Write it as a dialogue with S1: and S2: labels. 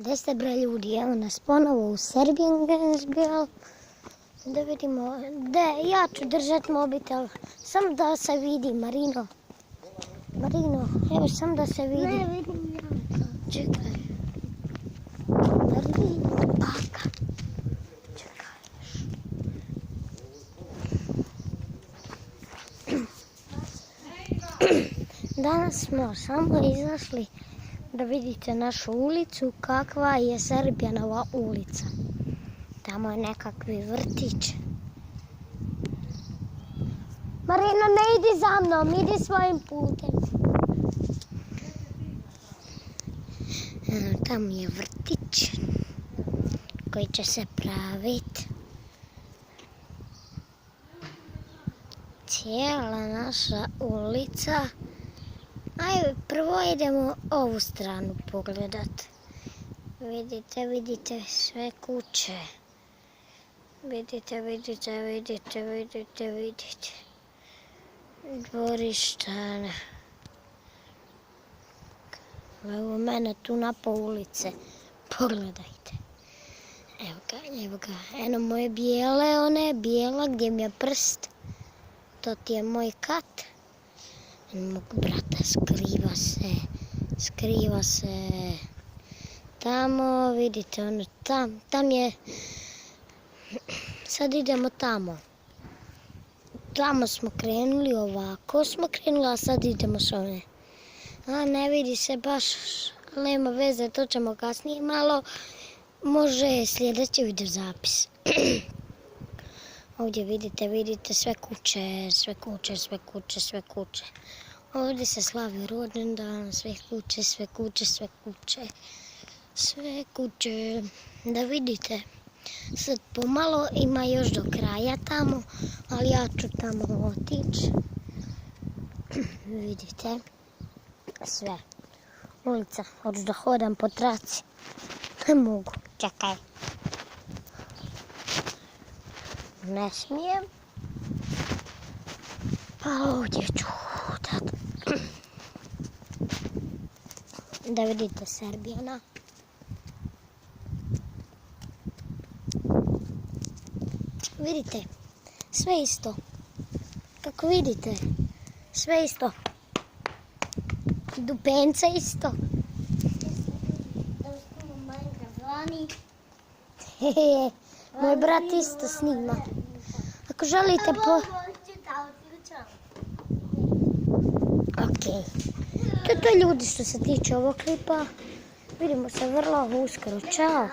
S1: Gdje ste bre ljudi? Evo nas ponovo u Serbian Girl. Da vidimo, ja ću držati mobitel, samo da se vidi, Marino. Marino, evo samo da se vidi.
S2: Ne vidim ja.
S1: Čekaj. Marino, baka. Čekaj još. Danas smo samo izašli da vidite našu ulicu, kakva je Serbijanova ulica. Tamo je nekakvi vrtić. Marino, ne idi za mnom, idi svojim putem. Tamo je vrtić koji će se praviti. Cijela naša ulica. Ajde, prvo idemo ovu stranu pogledat. Vidite sve kuće. Vidite. Dvorišta. Evo mene tu na po ulice. Pogledajte. Evo ga. Eno moje bijele, ona je bijela gdje mi je prst. To ti je moj kat. Mog brata skriva se. Tamo, vidite, ono tam je. Sad idemo tamo. Tamo smo krenuli, ovako smo krenuli, a sad idemo s one. A ne vidi se baš, ali nema veze, to ćemo kasnije malo. Može sljedeći video zapis. Ovdje vidite sve kuće. Ovdje se slavi rođendan, sve kuće. Da vidite. Sad pomalo ima još do kraja tamo, ali ja ću tamo otići. Vidite, sve. Ulica, hoću da hodam po traci. Ne mogu, čekaj. Ne smijem. Pa ovdje ću hodati. Da vidite Serbijana. Vidite, sve isto. Kako vidite, sve isto. Dupence isto. Moj brat isto snima. Ako želite Ok. To je ljudi što se tiče ovog klipa. Vidimo se vrlo uskoro. Ćao.